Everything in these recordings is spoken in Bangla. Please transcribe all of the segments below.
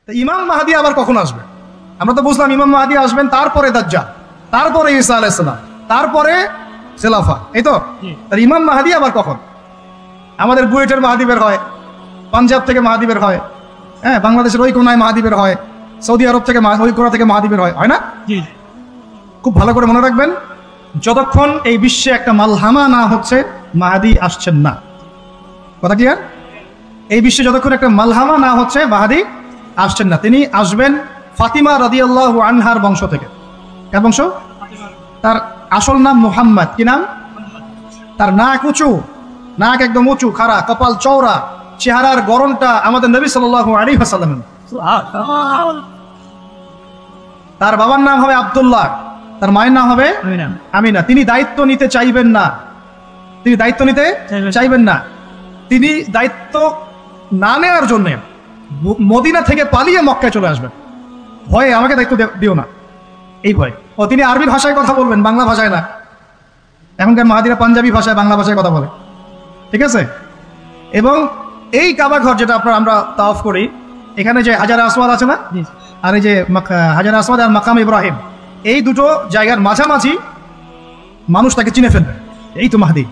তো ইমাম মাহদী আবার কখন আসবে? আমরা তো বুঝলাম ইমাম মাহদী আসবেন তারপরে দাজ্জাল, তারপরে ঈসা আলাইহিস সালাম, তারপরে খেলাফা, এই তো। তার ইমাম মাহদী আবার কখন? আমাদের বুয়েটের মাহদী বের হয়, পাঞ্জাব থেকে মাহদী বের হয়, হ্যাঁ, বাংলাদেশের ওই কোনায় মাহদী বের হয়, সৌদি আরব থেকে ওই কোনা থেকে মাহদী বের হয়, হয় না? খুব ভালো করে মনে রাখবেন, যতক্ষণ এই বিশ্বে একটা মালহামা না হচ্ছে মাহদী আসছেন না। কথা ক্লিয়ার? এই বিশ্বে যতক্ষণ একটা মালহামা না হচ্ছে মাহদী আসছেন না। তিনি আসবেন ফাতিমা রাদিয়াল্লাহু আনহার বংশ থেকে। কার বংশ? তার আসল নাম মুহাম্মদ। কি নাম? তার নাক উঁচু, নাক একদম উঁচু, খাড়া, কপাল চওড়া, চেহারার গড়নটা আমাদের নবী সাল্লাল্লাহু আলাইহি ওয়াসাল্লাম। তার বাবার নাম হবে আব্দুল্লাহ, তার মায়ের নাম হবে আমিনা। তিনি দায়িত্ব নিতে চাইবেন না, তিনি দায়িত্ব নিতে চাইবেন না। তিনি দায়িত্ব না নেওয়ার জন্য মদিনা থেকে পালিয়ে মক্কায় চলে আসবেন। ভয়ে আমাকে দায়িত্ব দিও না, এই ভয়। ও তিনি আরবি ভাষায় কথা বলবেন, বাংলা ভাষায় না। এখনকার মাহাদিরা পাঞ্জাবি ভাষায়, বাংলা ভাষায় কথা বলে, ঠিক আছে? এবং এই কাবা ঘর যেটা আমরা তাওয়াফ করি, এখানে যে হাজার আসওয়াদ আছে না, আর এই যে হাজার আসওয়াদ আর মাকাম ইব্রাহিম, এই দুটো জায়গার মাঝামাঝি মানুষ তাকে চিনে ফেলবে, এই তো মাহদী।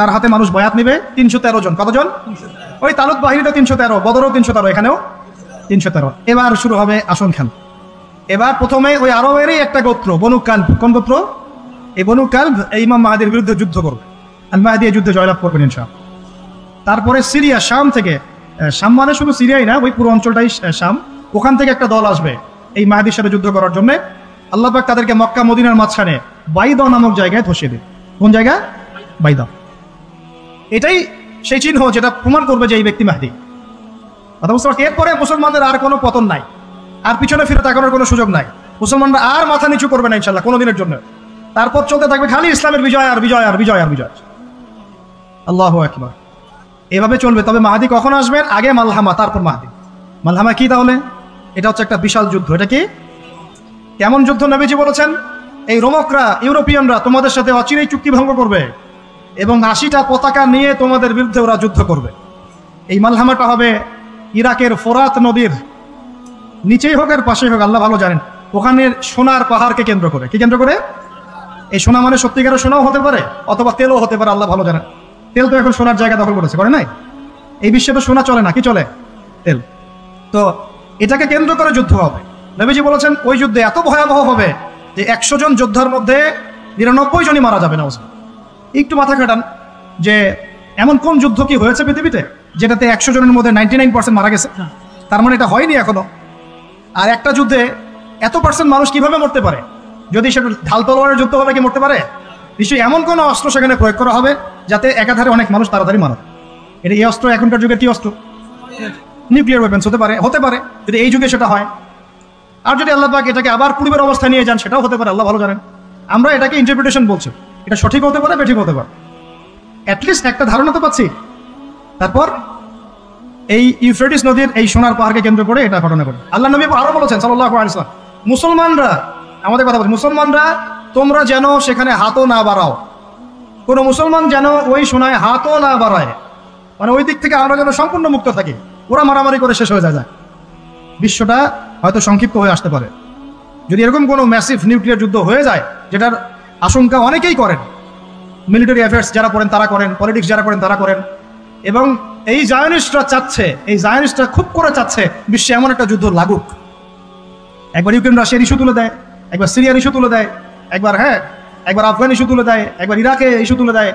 তার হাতে মানুষ বয়াত নেবে 313 জন। কতজন? ওই তালুত বাহিনীটা 313, বদরও 313, এখানেও 313। এবার শুরু হবে আসন খেল। এবার প্রথমে ওই আরবেরই একটা গোত্র বনু কালব। কোন গোত্র? এই বনু কালব এই ইমাম মাহদীর বিরুদ্ধে যুদ্ধ করবে, আর মাহদী এই যুদ্ধে জয়লাভ করবেন ইনশাআল্লাহ। তারপরে সিরিয়া, শাম থেকে, শাম মানে শুধু সিরিয়াই না, ওই পুরো অঞ্চলটাই শাম, ওখান থেকে একটা দল আসবে এই মাহদীর সাথে যুদ্ধ করার জন্য। আল্লাহ পাক তাদেরকে মক্কা মদিনার মাঝখানে বাইদা নামক জায়গায় ধসিয়ে দেবে। কোন জায়গা? বাইদা। এটাই সেই চিহ্ন যেটা প্রমাণ করবে যে এই ব্যক্তি মাহদী। কথা বুঝতে পারছি? এরপরে মুসলমানদের আর কোনো পতন নাই, আর পিছনে ফিরে তাকানোর কোনো সুযোগ নাই। মুসলমানরা আর মাথা নিচু করবে না ইনশাল্লাহ কোনোদিনের জন্য। তারপর চলতে থাকবে খালি ইসলামের বিজয় আর বিজয় আর বিজয় আর বিজয়। আল্লাহু আকবার। এভাবে চলবে। তবে মাহদী কখন আসবেন? আগে মালহামা, তারপর মাহদী। মালহামা কি তাহলে? এটা হচ্ছে একটা বিশাল যুদ্ধ। এটা কি? কেমন যুদ্ধ? নবীজি বলেছেন, এই রোমকরা, ইউরোপিয়ানরা তোমাদের সাথে অচিরেই চুক্তি ভঙ্গ করবে এবং 80টা পতাকা নিয়ে তোমাদের বিরুদ্ধে ওরা যুদ্ধ করবে। এই মালহামাটা হবে ইরাকের ফোরাত নদীর নিচেই হোক আর পাশেই হোক, আল্লাহ ভালো জানেন, ওখানে সোনার পাহাড়কে কেন্দ্র করে। কি কেন্দ্র করে? এই সোনা মানে সত্যিকারের সোনাও হতে পারে, অথবা তেলও হতে পারে, আল্লাহ ভালো জানেন। তেল তো এখন সোনার জায়গা দখল করেছে, করে নাই? এই বিশ্বে তো সোনা চলে না, কি চলে? তেল। তো এটাকে কেন্দ্র করে যুদ্ধ হবে। নবীজি বলেছেন ওই যুদ্ধে এত ভয়াবহ হবে যে 100 জন যোদ্ধার মধ্যে 99 জনই মারা যাবে না। একটু মাথা খাটান যে এমন কোন যুদ্ধ কি হয়েছে পৃথিবীতে যেটাতে 100 জনের মধ্যে 99% মারা গেছে? তার মানে এটা হয়নি এখনো। আর একটা যুদ্ধে এত % মানুষ কিভাবে মরতে পারে? যদি সেটা ঢাল তলোয়ারের যুদ্ধ হলে কি মরতে পারে? নিশ্চয়ই এমন কোনো অস্ত্র সেখানে প্রয়োগ করা হবে যাতে একাধারে অনেক মানুষ তাড়াতাড়ি মারা। এটা এই অস্ত্র এখনকার যুগে কি অস্ত্র? নিউক্লিয়ার ওয়েপন্স হতে পারে, হতে পারে যদি এই যুগে সেটা হয়। আর যদি আল্লাহ পাক এটাকে আবার পূর্বের অবস্থায় নিয়ে যান, সেটাও হতে পারে, আল্লাহ ভালো জানেন। আমরা এটাকে ইন্টারপ্রিটেশন বলছি, এটা সঠিক হতে পারে, বেঠিক হতে পারে, অ্যাটলিস্ট একটা ধারণা তো পাচ্ছি। তারপর এই ইউফ্রেটিস নদীর এই সোনার পাহাড়কে কেন্দ্র করে এটা ঘটনা করে আল্লাহ নবী আরো বলেছেন সাল্লাল্লাহু আলাইহি ওয়াসাল্লাম, মুসলমানরা, আমাদের কথা বলছি, মুসলমানরা তোমরা যেন সেখানে হাতও না বাড়াও। কোনো মুসলমান যেন ওই সোনায় হাতও না বাড়ায়, মানে ওই দিক থেকে আমরা যেন সম্পূর্ণ মুক্ত থাকি। ওরা মারামারি করে শেষ হয়ে যায়। বিশ্বটা হয়তো সংক্ষিপ্ত হয়ে আসতে পারে যদি এরকম কোনো ম্যাসিভ নিউক্লিয়ার যুদ্ধ হয়ে যায়, যেটার আশঙ্কা অনেকেই করেন। মিলিটারি অ্যাফেয়ার্স যারা পড়েন তারা করেন, পলিটিক্স যারা করেন তারা করেন। এবং এই জায়নিস্টরা চাচ্ছে, এই জায়নিস্টরা খুব করে চাচ্ছে বিশ্বে এমন একটা যুদ্ধ লাগুক। একবার ইউক্রেন রাশিয়ার ইস্যু তুলে দেয়, একবার সিরিয়ার ইস্যু তুলে দেয়, একবার আফগান ইস্যু তুলে দেয়, একবার ইরাকে ইস্যু তুলে দেয়,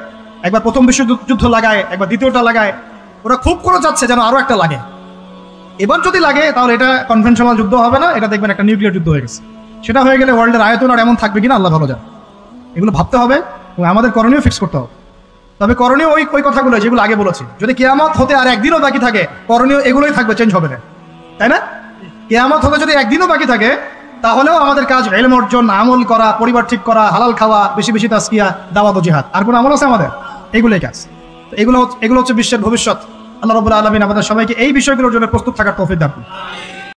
একবার প্রথম বিশ্বযুদ্ধ লাগায়, একবার দ্বিতীয়টা লাগায়। ওরা খুব করে চাচ্ছে যেন আরো একটা লাগে। এবার যদি লাগে তাহলে এটা কনভেনশনাল যুদ্ধ হবে না, এটা দেখবেন একটা নিউক্লিয়ার যুদ্ধ হয়ে গেছে। সেটা হয়ে গেলে ওয়ার্ল্ডের আয়তন আর এমন থাকবে কিনা আল্লাহ ভালো জানে। এগুলো ভাবতে হবে এবং আমাদের করণীয় ফিক্স করতে হবে। তবে করণীয় ওই কথাগুলো যেগুলো আগে বলেছি। যদি কিয়ামত হতে আর একদিনও বাকি থাকে, করণীয় এগুলোই থাকবে, চেঞ্জ হবে না, তাই না? কিয়ামত হতে যদি একদিনও বাকি থাকে তাহলেও আমাদের কাজ ইলম অর্জন, আমল করা, পরিবার ঠিক করা, হালাল খাওয়া, বেশি বেশি তাসকিয়া, দাওয়াত ও জিহাদ। আর কোনো আমল আছে আমাদের? এগুলোই কাজ। এগুলো হচ্ছে বিশ্বের ভবিষ্যৎ। আল্লাহ রাব্বুল আলামিন আমাদের সবাইকে এই বিষয়গুলোর জন্য প্রস্তুত থাকার তৌফিক দান করুন।